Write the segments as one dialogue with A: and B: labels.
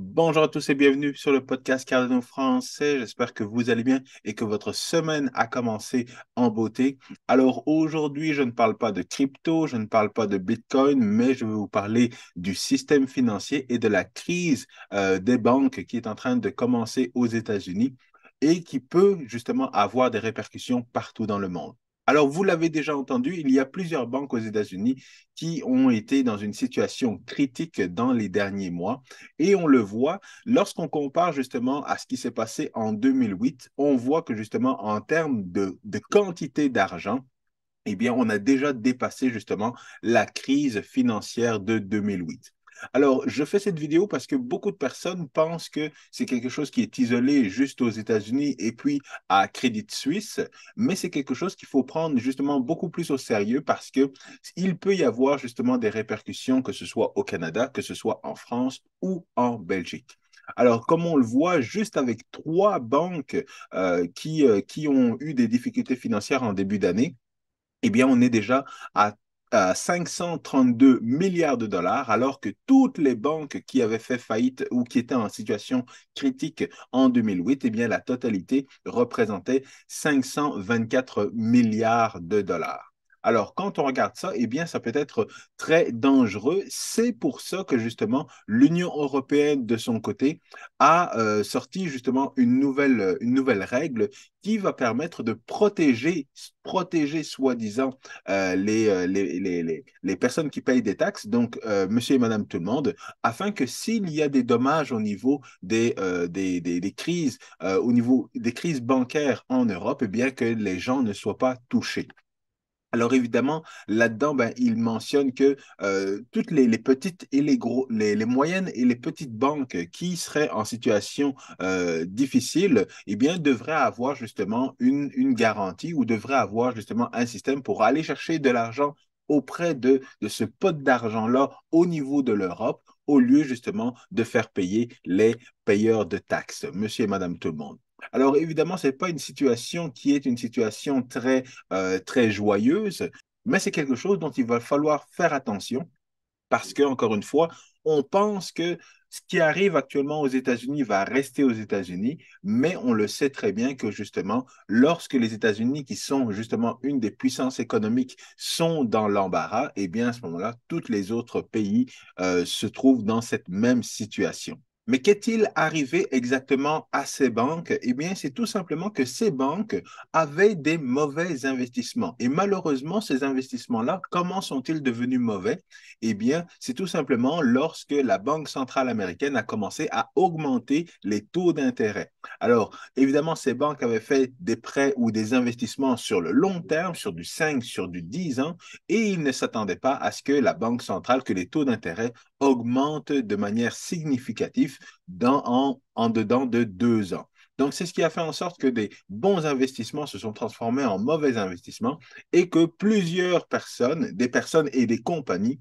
A: Bonjour à tous et bienvenue sur le podcast Cardano français. J'espère que vous allez bien et que votre semaine a commencé en beauté. Alors aujourd'hui, je ne parle pas de crypto, je ne parle pas de Bitcoin, mais je vais vous parler du système financier et de la crise des banques qui est en train de commencer aux États-Unis et qui peut justement avoir des répercussions partout dans le monde. Alors, vous l'avez déjà entendu, il y a plusieurs banques aux États-Unis qui ont été dans une situation critique dans les derniers mois. Et on le voit, lorsqu'on compare justement à ce qui s'est passé en 2008, on voit que justement en termes de quantité d'argent, eh bien, on a déjà dépassé justement la crise financière de 2008. Alors, je fais cette vidéo parce que beaucoup de personnes pensent que c'est quelque chose qui est isolé juste aux États-Unis et puis à Crédit Suisse, mais c'est quelque chose qu'il faut prendre justement beaucoup plus au sérieux parce que il peut y avoir justement des répercussions, que ce soit au Canada, que ce soit en France ou en Belgique. Alors, comme on le voit, juste avec trois banques qui ont eu des difficultés financières en début d'année, eh bien, on est déjà à 532 milliards de dollars, alors que toutes les banques qui avaient fait faillite ou qui étaient en situation critique en 2008, eh bien, la totalité représentait 524 milliards de dollars. Alors, quand on regarde ça, eh bien, ça peut être très dangereux. C'est pour ça que, justement, l'Union européenne, de son côté, a sorti, justement, une nouvelle règle qui va permettre de protéger soi-disant les personnes qui payent des taxes, donc monsieur et madame tout le monde, afin que s'il y a des dommages au niveau des crises, au niveau des crises bancaires en Europe, eh bien que les gens ne soient pas touchés. Alors évidemment, là-dedans, ben, il mentionne que toutes les petites et les moyennes et les petites banques qui seraient en situation difficile, eh bien, devraient avoir justement une garantie ou devraient avoir justement un système pour aller chercher de l'argent auprès de ce pot d'argent-là au niveau de l'Europe, au lieu justement de faire payer les payeurs de taxes, monsieur et madame tout le monde. Alors évidemment, ce n'est pas une situation qui est une situation très joyeuse, mais c'est quelque chose dont il va falloir faire attention parce que, encore une fois, on pense que ce qui arrive actuellement aux États-Unis va rester aux États-Unis, mais on le sait très bien que justement, lorsque les États-Unis, qui sont justement une des puissances économiques, sont dans l'embarras, eh bien à ce moment-là, tous les autres pays se trouvent dans cette même situation. Mais qu'est-il arrivé exactement à ces banques? Eh bien, c'est tout simplement que ces banques avaient des mauvais investissements. Et malheureusement, ces investissements-là, comment sont-ils devenus mauvais? Eh bien, c'est tout simplement lorsque la Banque centrale américaine a commencé à augmenter les taux d'intérêt. Alors, évidemment, ces banques avaient fait des prêts ou des investissements sur le long terme, sur du 5, sur du 10 ans, et ils ne s'attendaient pas à ce que la Banque centrale, que les taux d'intérêt augmentent de manière significative en dedans de 2 ans. Donc, c'est ce qui a fait en sorte que des bons investissements se sont transformés en mauvais investissements et que plusieurs personnes, des personnes et des compagnies,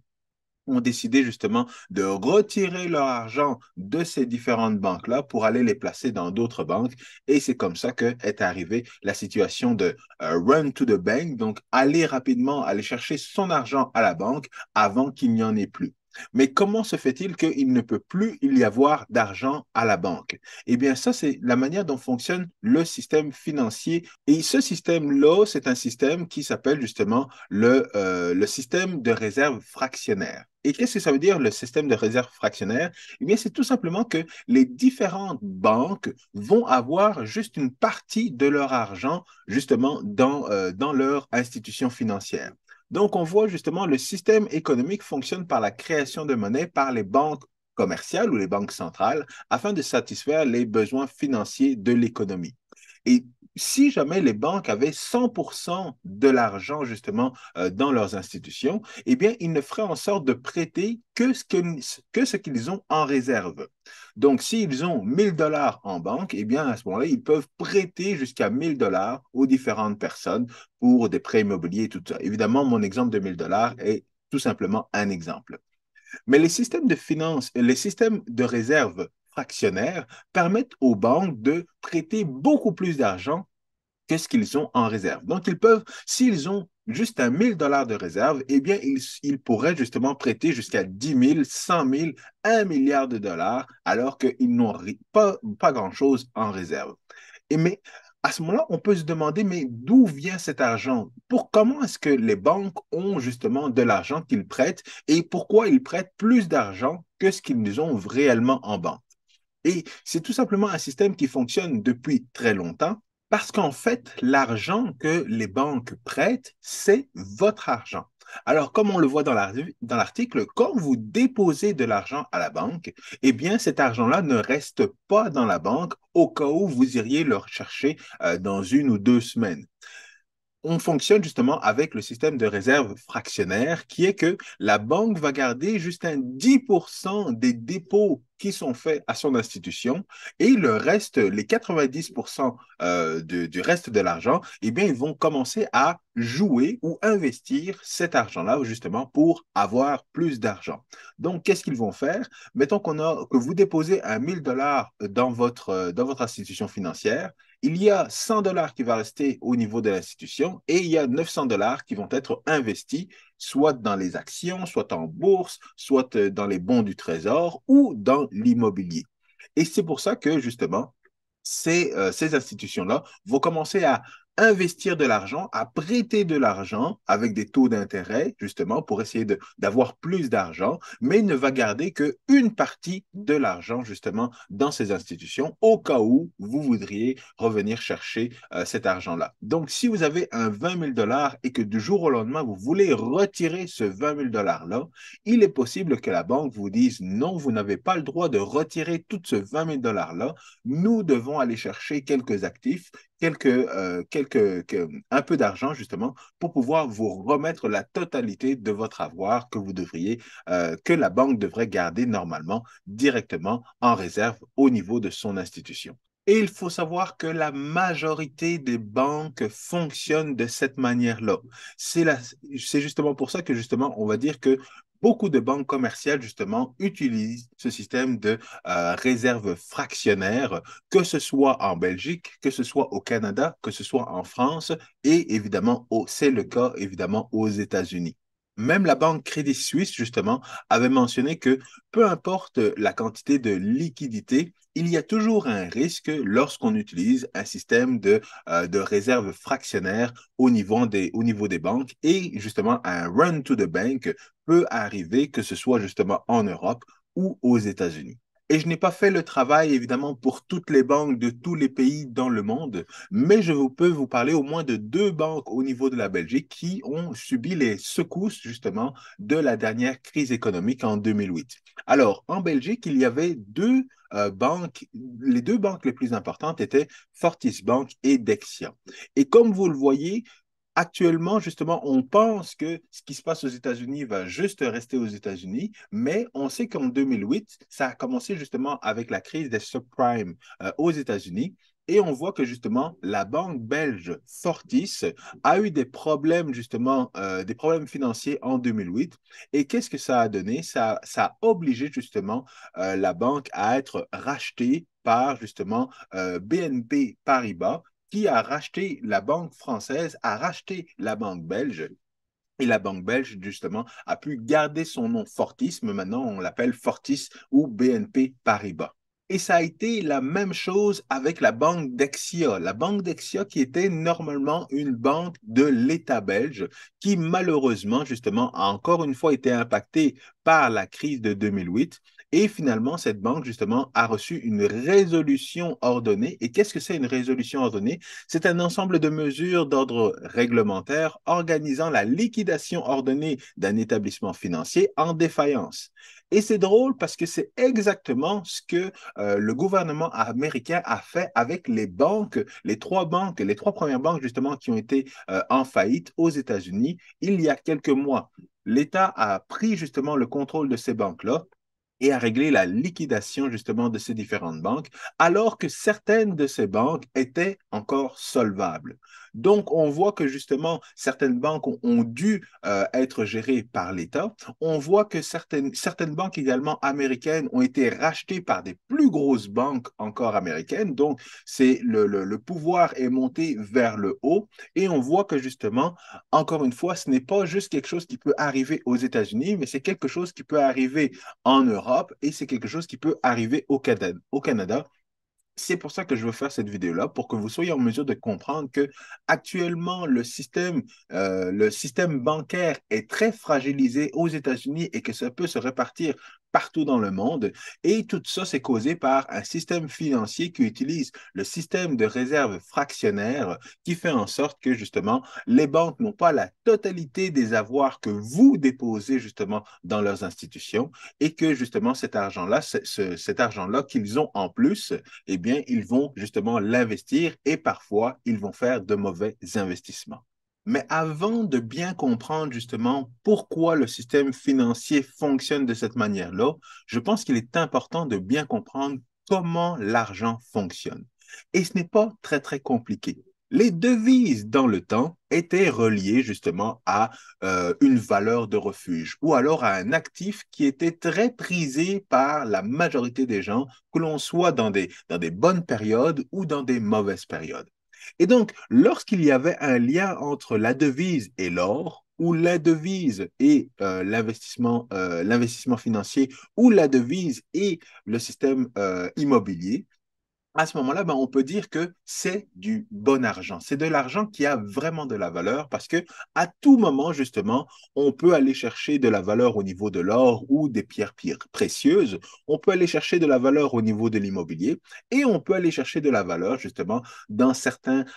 A: ont décidé justement de retirer leur argent de ces différentes banques-là pour aller les placer dans d'autres banques. Et c'est comme ça que est arrivée la situation de run to the bank, donc aller rapidement, aller chercher son argent à la banque avant qu'il n'y en ait plus. Mais comment se fait-il qu'il ne peut plus y avoir d'argent à la banque? Eh bien, ça, c'est la manière dont fonctionne le système financier. Et ce système-là, c'est un système qui s'appelle justement le système de réserve fractionnaire. Et qu'est-ce que ça veut dire, le système de réserve fractionnaire? Eh bien, c'est tout simplement que les différentes banques vont avoir juste une partie de leur argent, justement, dans leur institution financière. Donc, on voit justement le système économique fonctionne par la création de monnaie par les banques commerciales ou les banques centrales afin de satisfaire les besoins financiers de l'économie. Et si jamais les banques avaient 100% de l'argent justement dans leurs institutions, eh bien, ils ne feraient en sorte de prêter que ce qu'ils ont en réserve. Donc, s'ils ont 1000 dollars en banque, eh bien, à ce moment-là, ils peuvent prêter jusqu'à 1000 dollars aux différentes personnes pour des prêts immobiliers et tout ça. Évidemment, mon exemple de 1000 dollars est tout simplement un exemple. Mais les systèmes de finances, les systèmes de réserve fractionnaires permettent aux banques de prêter beaucoup plus d'argent que ce qu'ils ont en réserve. Donc, ils peuvent, s'ils ont juste un 1000 $ de réserve, eh bien, il pourrait justement prêter jusqu'à 10 000, 100 000, 1 milliard de dollars, alors qu'ils n'ont pas grand-chose en réserve. Mais à ce moment-là, on peut se demander, mais d'où vient cet argent? Comment est-ce que les banques ont justement de l'argent qu'ils prêtent et pourquoi ils prêtent plus d'argent que ce qu'ils nous ont réellement en banque? Et c'est tout simplement un système qui fonctionne depuis très longtemps parce qu'en fait, l'argent que les banques prêtent, c'est votre argent. Alors, comme on le voit dans l'article, quand vous déposez de l'argent à la banque, eh bien, cet argent-là ne reste pas dans la banque au cas où vous iriez le rechercher dans 1 ou 2 semaines. On fonctionne justement avec le système de réserve fractionnaire qui est que la banque va garder juste un 10% des dépôts qui sont faits à son institution et le reste, les 90% du reste de l'argent, eh bien, ils vont commencer à jouer ou investir cet argent-là justement pour avoir plus d'argent. Donc, qu'est-ce qu'ils vont faire? Mettons que vous déposez un 1000 $ dans votre institution financière, il y a 100 $ qui va rester au niveau de l'institution et il y a 900 $ qui vont être investis soit dans les actions, soit en bourse, soit dans les bons du trésor ou dans l'immobilier. Et c'est pour ça que justement, ces institutions-là vont commencer à investir de l'argent, à prêter de l'argent avec des taux d'intérêt, justement, pour essayer d'avoir plus d'argent, mais ne va garder qu'une partie de l'argent, justement, dans ces institutions, au cas où vous voudriez revenir chercher cet argent-là. Donc, si vous avez un 20 000 $ et que du jour au lendemain, vous voulez retirer ce 20 000 $ là, il est possible que la banque vous dise non, vous n'avez pas le droit de retirer tout ce 20 000 $ là, nous devons aller chercher quelques actifs, un peu d'argent justement pour pouvoir vous remettre la totalité de votre avoir que la banque devrait garder normalement directement en réserve au niveau de son institution. Et il faut savoir que la majorité des banques fonctionnent de cette manière-là. C'est justement pour ça que justement, on va dire que beaucoup de banques commerciales, justement, utilisent ce système de réserve fractionnaire, que ce soit en Belgique, que ce soit au Canada, que ce soit en France, et évidemment, c'est le cas évidemment aux États-Unis. Même la banque Crédit Suisse, justement, avait mentionné que peu importe la quantité de liquidité, il y a toujours un risque lorsqu'on utilise un système de réserve fractionnaire au niveau des banques et justement un run to the bank peut arriver que ce soit justement en Europe ou aux États-Unis. Et je n'ai pas fait le travail, évidemment, pour toutes les banques de tous les pays dans le monde, mais peux vous parler au moins de 2 banques au niveau de la Belgique qui ont subi les secousses, justement, de la dernière crise économique en 2008. Alors, en Belgique, il y avait banques. Les 2 banques les plus importantes étaient Fortis Bank et Dexia. Et comme vous le voyez, actuellement, justement, on pense que ce qui se passe aux États-Unis va juste rester aux États-Unis, mais on sait qu'en 2008, ça a commencé justement avec la crise des subprimes aux États-Unis. Et on voit que justement, la banque belge Fortis a eu des problèmes, justement, des problèmes financiers en 2008. Et qu'est-ce que ça a donné? Ça a obligé justement la banque à être rachetée par justement BNP Paribas qui a racheté la banque française, a racheté la banque belge. Et la banque belge, justement, a pu garder son nom Fortis, mais maintenant on l'appelle Fortis ou BNP Paribas. Et ça a été la même chose avec la banque Dexia. La banque Dexia qui était normalement une banque de l'État belge qui malheureusement, justement, a encore une fois été impactée par la crise de 2008. Et finalement, cette banque, justement, a reçu une résolution ordonnée. Et qu'est-ce que c'est une résolution ordonnée? C'est un ensemble de mesures d'ordre réglementaire organisant la liquidation ordonnée d'un établissement financier en défaillance. Et c'est drôle parce que c'est exactement ce que le gouvernement américain a fait avec les 3 premières banques justement qui ont été en faillite aux États-Unis il y a quelques mois. L'État a pris justement le contrôle de ces banques-là et a réglé la liquidation justement de ces différentes banques, alors que certaines de ces banques étaient encore solvables. Donc, on voit que justement, certaines banques ont dû être gérées par l'État. On voit que certaines banques également américaines ont été rachetées par des plus grosses banques encore américaines. Donc, c'est le pouvoir est monté vers le haut. Et on voit que justement, encore une fois, ce n'est pas juste quelque chose qui peut arriver aux États-Unis, mais c'est quelque chose qui peut arriver en Europe et c'est quelque chose qui peut arriver au Canada. C'est pour ça que je veux faire cette vidéo-là, pour que vous soyez en mesure de comprendre que actuellement, le système bancaire est très fragilisé aux États-Unis et que ça peut se répartir partout dans le monde. Et tout ça, c'est causé par un système financier qui utilise le système de réserve fractionnaire qui fait en sorte que, justement, les banques n'ont pas la totalité des avoirs que vous déposez, justement, dans leurs institutions et que, justement, cet argent-là qu'ils ont en plus, eh bien, ils vont justement l'investir et parfois, ils vont faire de mauvais investissements. Mais avant de bien comprendre justement pourquoi le système financier fonctionne de cette manière-là, je pense qu'il est important de bien comprendre comment l'argent fonctionne. Et ce n'est pas très, très compliqué. Les devises dans le temps étaient reliées justement à une valeur de refuge ou alors à un actif qui était très prisé par la majorité des gens, que l'on soit dans des bonnes périodes ou dans des mauvaises périodes. Et donc, lorsqu'il y avait un lien entre la devise et l'or, ou la devise et l'investissement financier, ou la devise et le système immobilier, à ce moment-là, ben, on peut dire que c'est du bon argent. C'est de l'argent qui a vraiment de la valeur parce que à tout moment, justement, on peut aller chercher de la valeur au niveau de l'or ou des pierres précieuses. On peut aller chercher de la valeur au niveau de l'immobilier et on peut aller chercher de la valeur, justement, dans certaines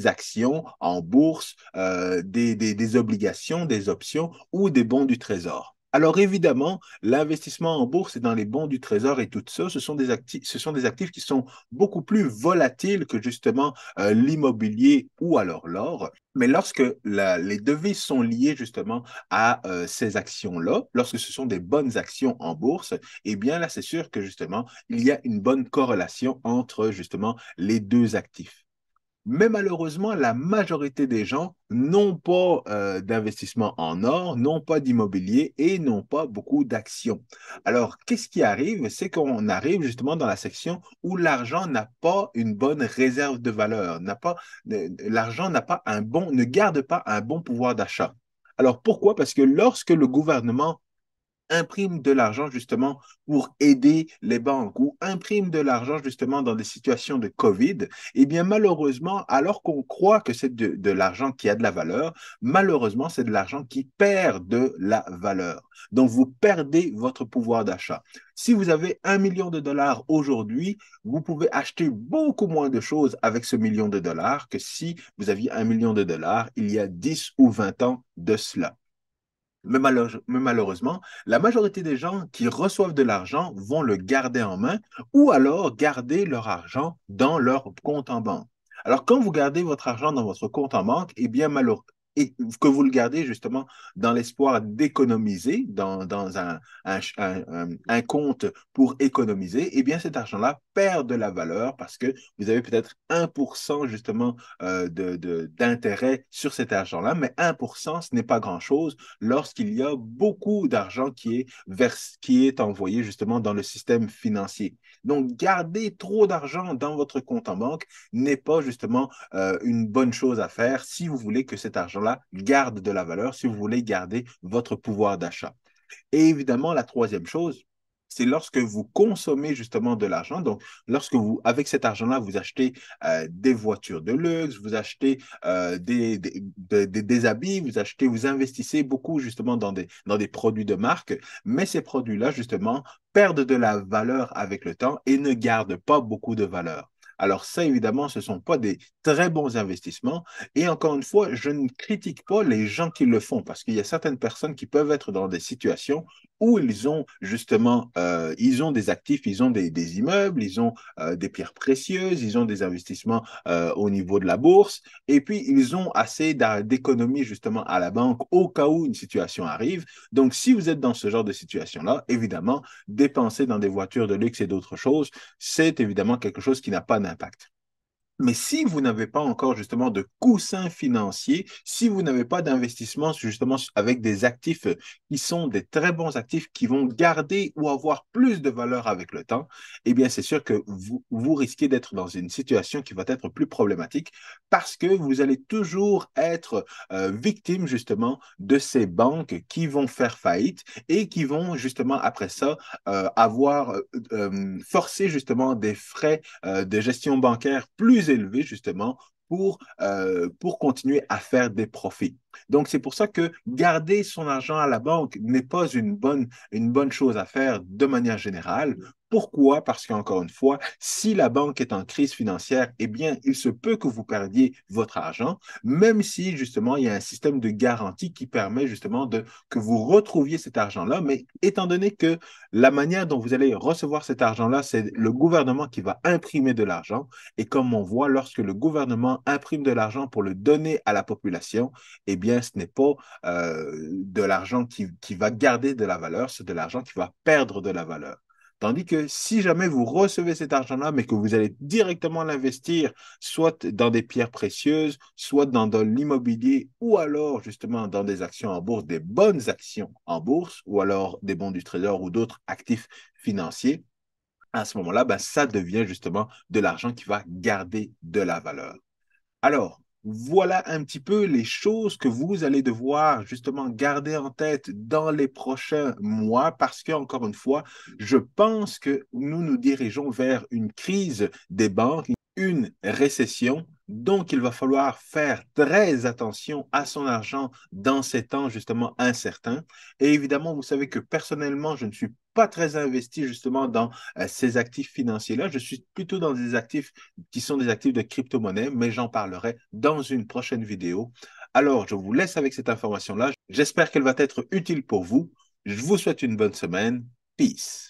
A: actions en bourse, des obligations, des options ou des bons du trésor. Alors évidemment, l'investissement en bourse et dans les bons du trésor et tout ça, ce sont des actifs qui sont beaucoup plus volatiles que justement l'immobilier ou alors l'or. Mais lorsque les devises sont liées justement à ces actions-là, lorsque ce sont des bonnes actions en bourse, eh bien là, c'est sûr que justement, il y a une bonne corrélation entre justement les deux actifs. Mais malheureusement, la majorité des gens n'ont pas d'investissement en or, n'ont pas d'immobilier et n'ont pas beaucoup d'actions. Alors, qu'est-ce qui arrive? C'est qu'on arrive justement dans la section où l'argent n'a pas une bonne réserve de valeur, l'argent n'a pas un bon, ne garde pas un bon pouvoir d'achat. Alors, pourquoi? Parce que lorsque le gouvernement imprime de l'argent justement pour aider les banques ou imprime de l'argent justement dans des situations de COVID, eh bien malheureusement, alors qu'on croit que c'est de l'argent qui a de la valeur, malheureusement, c'est de l'argent qui perd de la valeur. Donc, vous perdez votre pouvoir d'achat. Si vous avez 1 million de dollars aujourd'hui, vous pouvez acheter beaucoup moins de choses avec ce million de dollars que si vous aviez 1 million de dollars il y a 10 ou 20 ans de cela. Mais malheureusement, la majorité des gens qui reçoivent de l'argent vont le garder en main ou alors garder leur argent dans leur compte en banque. Alors, quand vous gardez votre argent dans votre compte en banque, eh bien, et que vous le gardez justement dans l'espoir d'économiser dans un compte pour économiser, eh bien cet argent-là perd de la valeur parce que vous avez peut-être 1% justement d'intérêt sur cet argent-là, mais 1%, ce n'est pas grand-chose lorsqu'il y a beaucoup d'argent qui est envoyé justement dans le système financier. Donc, garder trop d'argent dans votre compte en banque n'est pas justement une bonne chose à faire si vous voulez que cet argent-là garde de la valeur, si vous voulez garder votre pouvoir d'achat. Et évidemment, la troisième chose, c'est lorsque vous consommez justement de l'argent. Donc, lorsque vous, avec cet argent-là, vous achetez des voitures de luxe, vous achetez des habits, vous investissez beaucoup justement dans des produits de marque, mais ces produits-là, justement, perdent de la valeur avec le temps et ne gardent pas beaucoup de valeur. Alors ça, évidemment, ce ne sont pas des très bons investissements. Et encore une fois, je ne critique pas les gens qui le font parce qu'il y a certaines personnes qui peuvent être dans des situations où ils ont justement, ils ont des actifs, ils ont des immeubles, ils ont des pierres précieuses, ils ont des investissements au niveau de la bourse, et puis ils ont assez d'économies justement à la banque au cas où une situation arrive. Donc, si vous êtes dans ce genre de situation-là, évidemment, dépenser dans des voitures de luxe et d'autres choses, c'est évidemment quelque chose qui n'a pas d'impact. Mais si vous n'avez pas encore justement de coussin financier, si vous n'avez pas d'investissement justement avec des actifs qui sont des très bons actifs qui vont garder ou avoir plus de valeur avec le temps, eh bien c'est sûr que vous risquez d'être dans une situation qui va être plus problématique parce que vous allez toujours être victime justement de ces banques qui vont faire faillite et qui vont justement après ça avoir forcé justement des frais de gestion bancaire plus élevés, justement, pour continuer à faire des profits. Donc, c'est pour ça que garder son argent à la banque n'est pas une bonne chose à faire de manière générale. Pourquoi? Parce qu'encore une fois, si la banque est en crise financière, eh bien, il se peut que vous perdiez votre argent, même si justement il y a un système de garantie qui permet justement que vous retrouviez cet argent-là. Mais étant donné que la manière dont vous allez recevoir cet argent-là, c'est le gouvernement qui va imprimer de l'argent. Et comme on voit, lorsque le gouvernement imprime de l'argent pour le donner à la population, eh bien, ce n'est pas de l'argent qui va garder de la valeur, c'est de l'argent qui va perdre de la valeur. Tandis que si jamais vous recevez cet argent-là, mais que vous allez directement l'investir, soit dans des pierres précieuses, soit dans l'immobilier, ou alors justement dans des actions en bourse, des bonnes actions en bourse, ou alors des bons du trésor ou d'autres actifs financiers, à ce moment-là, ben, ça devient justement de l'argent qui va garder de la valeur. Alors, voilà un petit peu les choses que vous allez devoir justement garder en tête dans les prochains mois parce que, encore une fois, je pense que nous nous dirigeons vers une crise des banques, une récession. Donc, il va falloir faire très attention à son argent dans ces temps justement incertains. Et évidemment, vous savez que personnellement, je ne suis pas très investi justement dans ces actifs financiers-là. Je suis plutôt dans des actifs qui sont des actifs de crypto-monnaie, mais j'en parlerai dans une prochaine vidéo. Alors, je vous laisse avec cette information-là. J'espère qu'elle va être utile pour vous. Je vous souhaite une bonne semaine. Peace.